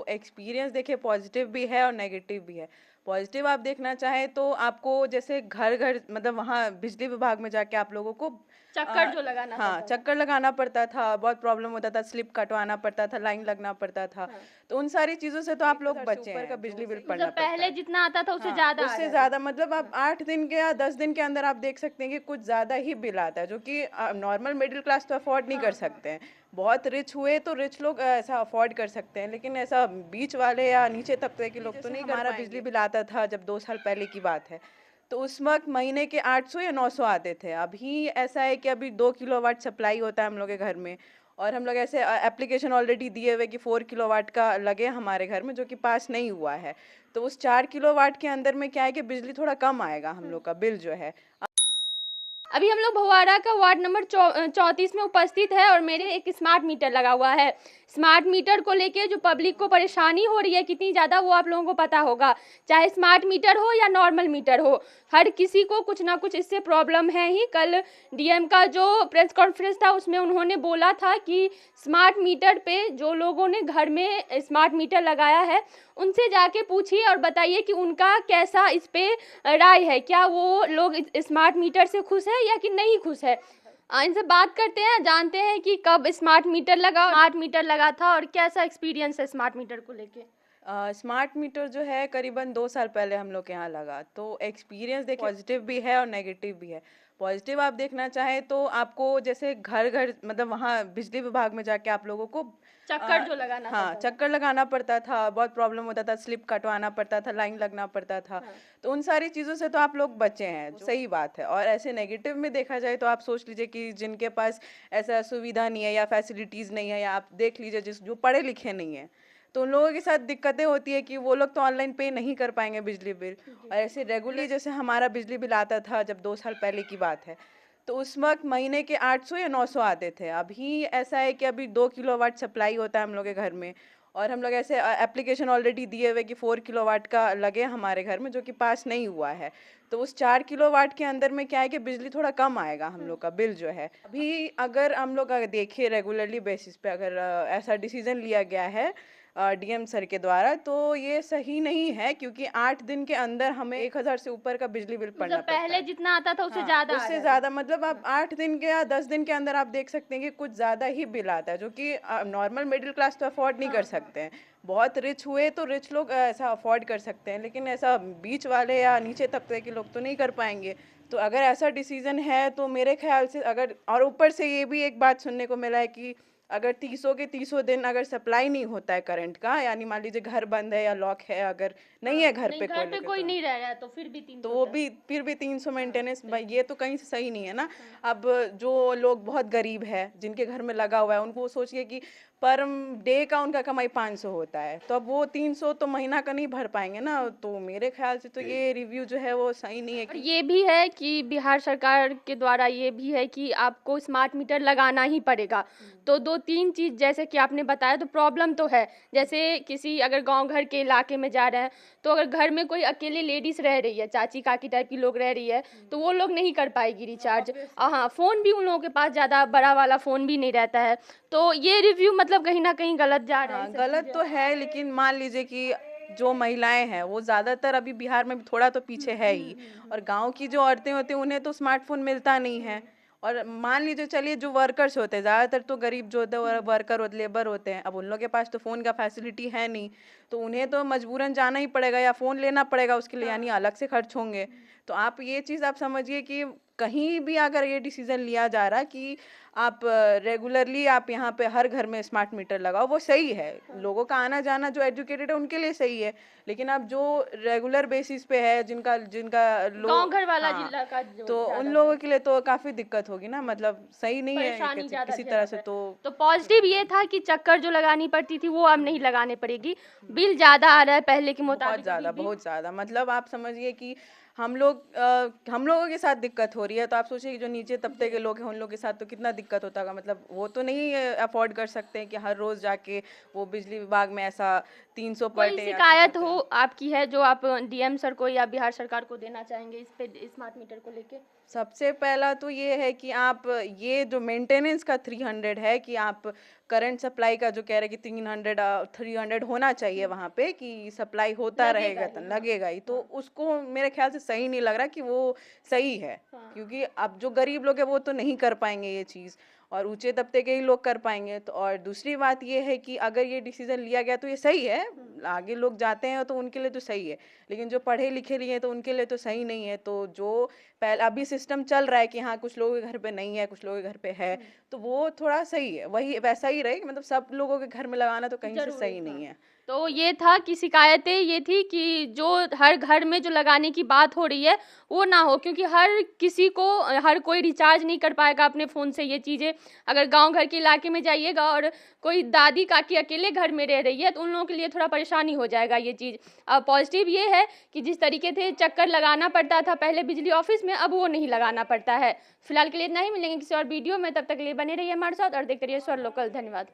Experience देखिए positive भी है और नेगेटिव भी है। पॉजिटिव आप देखना चाहें तो आपको जैसे घर घर मतलब वहाँ बिजली विभाग में जाके आप लोगों को चक्कर जो लगाना हाँ, पड़ता था। चक्कर लगाना पड़ता था, बहुत प्रॉब्लम होता था, स्लिप कटवाना पड़ता था, लाइन लगना पड़ता था। हाँ। तो उन सारी चीज़ों से तो आप लोग बचे ऊपर का बिजली बिल मतलब पड़ना पड़ता पहले है। जितना आता था उससे हाँ, ज़्यादा आ उससे रहा है अभी। ज़्यादा मतलब आप 8 दिन के या 10 दिन के अंदर आप देख सकते हैं कि कुछ ज़्यादा ही बिल आता है, जो कि नॉर्मल मिडिल क्लास तो अफ़ोर्ड नहीं कर सकते हैं। बहुत रिच हुए तो रिच लोग ऐसा अफ़ोर्ड कर सकते हैं, लेकिन ऐसा बीच वाले या नीचे तबके के लोग तो नहीं कर पाएँगे। हमारा बिजली बिल आता था जब 2 साल पहले की बात है, तो उस वक़्त महीने के 800 या 900 आते थे। अभी ऐसा है कि अभी 2 किलोवाट सप्लाई होता है हम लोग के घर में, और हम लोग ऐसे एप्लीकेशन ऑलरेडी दिए हुए कि 4 किलोवाट का लगे हमारे घर में, जो कि पास नहीं हुआ है। तो उस 4 किलोवाट के अंदर में क्या है कि बिजली थोड़ा कम आएगा हम लोग का बिल जो है। अभी हम लोग भवारा का वार्ड नंबर 34 में उपस्थित है और मेरे एक स्मार्ट मीटर लगा हुआ है। स्मार्ट मीटर को लेके जो पब्लिक को परेशानी हो रही है कितनी ज़्यादा, वो आप लोगों को पता होगा। चाहे स्मार्ट मीटर हो या नॉर्मल मीटर हो, हर किसी को कुछ ना कुछ इससे प्रॉब्लम है ही। कल डीएम का जो प्रेस कॉन्फ्रेंस था उसमें उन्होंने बोला था कि स्मार्ट मीटर पे जो लोगों ने घर में स्मार्ट मीटर लगाया है उनसे जाके पूछिए और बताइए कि उनका कैसा इस पे राय है, क्या वो लोग स्मार्ट मीटर से खुश है या कि नहीं खुश है। इनसे बात करते हैं, जानते हैं कि कब स्मार्ट मीटर लगा था और कैसा एक्सपीरियंस है स्मार्ट मीटर को लेके। स्मार्ट मीटर जो है करीबन 2 साल पहले हम लोग के यहाँ लगा, तो एक्सपीरियंस देखिए पॉजिटिव भी है और नेगेटिव भी है। पॉजिटिव आप देखना चाहें तो आपको जैसे घर घर मतलब वहाँ बिजली विभाग में जाके आप लोगों को चक्कर जो लगाना हाँ, पड़ता था। चक्कर लगाना पड़ता था, बहुत प्रॉब्लम होता था, स्लिप कटवाना पड़ता था, लाइन लगना पड़ता था। तो उन सारी चीज़ों से तो आप लोग बचे हैं, जो सही बात है। और ऐसे नेगेटिव में देखा जाए तो आप सोच लीजिए कि जिनके पास ऐसा सुविधा नहीं है या फैसिलिटीज़ नहीं है, या आप देख लीजिए जिस जो पढ़े लिखे नहीं हैं, तो उन लोगों के साथ दिक्कतें होती है कि वो लोग तो ऑनलाइन पे नहीं कर पाएंगे बिजली बिल। और ऐसे रेगुलरली जैसे हमारा बिजली बिल आता था जब 2 साल पहले की बात है, तो उस वक्त महीने के 800 या 900 आते थे। अभी ऐसा है कि अभी 2 किलोवाट सप्लाई होता है हम लोग के घर में, और हम लोग ऐसे एप्लीकेशन ऑलरेडी दिए हुए कि 4 किलोवाट का लगे हमारे घर में, जो कि पास नहीं हुआ है। तो उस 4 किलोवाट के अंदर में क्या है कि बिजली थोड़ा कम आएगा हम लोग का बिल जो है। अभी अगर हम लोग अगर देखिए रेगुलरली बेसिस पे अगर ऐसा डिसीजन लिया गया है डीएम सर के द्वारा, तो ये सही नहीं है, क्योंकि 8 दिन के अंदर हमें 1000 से ऊपर का बिजली बिल पड़ना मतलब पड़ता पहले है। जितना आता था उससे हाँ, ज़्यादा आ उससे रहा है अभी। ज़्यादा मतलब आप 8 दिन के या 10 दिन के अंदर आप देख सकते हैं कि कुछ ज़्यादा ही बिल आता है, जो कि नॉर्मल मिडिल क्लास तो अफ़ोर्ड नहीं कर सकते हैं। बहुत रिच हुए तो रिच लोग ऐसा अफ़ोर्ड कर सकते हैं, लेकिन ऐसा बीच वाले या नीचे तबके के लोग तो नहीं कर पाएँगे। तो अगर ऐसा डिसीज़न है तो मेरे ख़्याल से अगर, और ऊपर से ये भी एक बात सुनने को मिला है कि अगर तीसों के तीसों दिन अगर सप्लाई नहीं होता है करंट का, यानी मान लीजिए घर बंद है या लॉक है, अगर नहीं है घर नहीं, पे घर कोई पे लगे कोई तो नहीं रह रहा है तो फिर भी तो 300 वो तक। भी फिर भी 300 मेंटेनेंस सही। भाई, ये तो कहीं से सही नहीं है ना। अब जो लोग बहुत गरीब है जिनके घर में लगा हुआ है, उनको सोचिए कि पर डे का उनका कमाई 500 होता है, तो अब वो 300 तो महीना का नहीं भर पाएंगे ना। तो मेरे ख्याल से तो ये रिव्यू जो है वो सही नहीं है और कि ये भी है कि बिहार सरकार के द्वारा ये भी है कि आपको स्मार्ट मीटर लगाना ही पड़ेगा। तो 2-3 चीज़ जैसे कि आपने बताया तो प्रॉब्लम तो है। जैसे किसी अगर गाँव घर के इलाके में जा रहे हैं, तो अगर घर में कोई अकेले लेडीज़ रह रही है, चाची-काकी टाइप की लोग रह रही है, तो वो लोग नहीं कर पाएगी रिचार्ज। हाँ, फ़ोन भी उन लोगों के पास ज़्यादा बड़ा वाला फ़ोन भी नहीं रहता है। तो ये रिव्यू मतलब कहीं न कहीं गलत जा रहा है ये हाँ, सब गलत चीज़ें। तो है, लेकिन मान लीजिए कि जो महिलाएं हैं वो ज्यादातर अभी बिहार में थोड़ा तो पीछे है ही, और गांव की जो औरतें होती हैं उन्हें तो स्मार्टफोन मिलता नहीं है। और मान लीजिए चलिए जो वर्कर्स होते हैं, ज्यादातर तो गरीब जो होते हैं वो वर्कर होते, लेबर होते हैं, अब उन लोगों के पास तो फोन का फैसिलिटी है नहीं, तो उन्हें तो मजबूरन जाना ही पड़ेगा या फोन लेना पड़ेगा उसके लिए, यानी अलग से खर्च होंगे। तो आप ये चीज आप समझिए कि कहीं भी अगर ये डिसीजन लिया जा रहा कि आप रेगुलरली आप यहाँ पे हर घर में स्मार्ट मीटर लगाओ, वो सही है। लोगों का आना जाना जो एजुकेटेड है उनके लिए सही है, लेकिन अब जो रेगुलर बेसिस पे है जिनका जिनका गाँव लोग, घर वाला हाँ, जिला का जो तो उन ज़्यादातर लोगों के लिए तो काफ़ी दिक्कत होगी ना, मतलब सही नहीं है परेशानी ज़्यादा किसी तरह झेलना से पड़े। तो। तो पॉज़िटिव ये था कि चक्कर जो लगानी पड़ती थी वो अब नहीं लगानी पड़ेगी। बिल ज़्यादा आ रहा है पहले के बहुत मुताबिक अभी ज़्यादा भी। बहुत ज़्यादा, मतलब आप समझिए कि हम लोगों के साथ दिक्कत हो रही है, तो आप सोचिए कि जो नीचे तबके के लोग हैं उन लोगों के साथ तो कितना दिक्कत होता होगा। मतलब वो तो नहीं अफोर्ड कर सकते हैं कि हर रोज़ जाके वो बिजली विभाग में ऐसा 300 पर कोई डे ऐसे शिकायत करते हो हैं। आपकी है जो आप डीएम सर को या बिहार सरकार को देना चाहेंगे इस पे स्मार्ट मीटर को लेके? सबसे पहला तो ये है कि आप ये जो मेंटेनेंस का 300 है कि आप करंट सप्लाई का जो कह रहे हैं कि 300 होना चाहिए वहाँ पे कि सप्लाई होता लगेगा रहेगा, ही, तो हाँ। लगेगा ही, तो उसको मेरे ख्याल से सही नहीं लग रहा कि वो सही है, क्योंकि अब जो गरीब लोग हैं वो तो नहीं कर पाएंगे ये चीज़, और ऊंचे तबके के ही लोग कर पाएंगे। तो और दूसरी बात ये है कि अगर ये डिसीजन लिया गया तो ये सही है, आगे लोग जाते हैं तो उनके लिए तो सही है, लेकिन जो पढ़े लिखे लिए हैं तो उनके लिए तो सही नहीं है। तो जो पहले अभी सिस्टम चल रहा है कि हाँ कुछ लोगों के घर पे नहीं है, कुछ लोगों के घर पे है, तो वो थोड़ा सही है, वही वैसा ही रहे, मतलब सब लोगों के घर में लगाना तो कहीं से ज़रूरी, सही हाँ। नहीं है। तो ये था कि शिकायतें ये थी कि जो हर घर में जो लगाने की बात हो रही है वो ना हो, क्योंकि हर किसी को हर कोई रिचार्ज नहीं कर पाएगा अपने फ़ोन से ये चीज़ें। अगर गांव घर के इलाके में जाइएगा और कोई दादी काकी अकेले घर में रह रही है तो उन लोगों के लिए थोड़ा परेशानी हो जाएगा ये चीज़। पॉजिटिव ये है कि जिस तरीके से चक्कर लगाना पड़ता था पहले बिजली ऑफिस में, अब वो नहीं लगाना पड़ता है। फिलहाल के लिए इतना ही, मिलेंगे किसी और वीडियो में, तब तक के लिए बने रहिए हमारे साथ और देखते रहिए स्वर लोकल। धन्यवाद।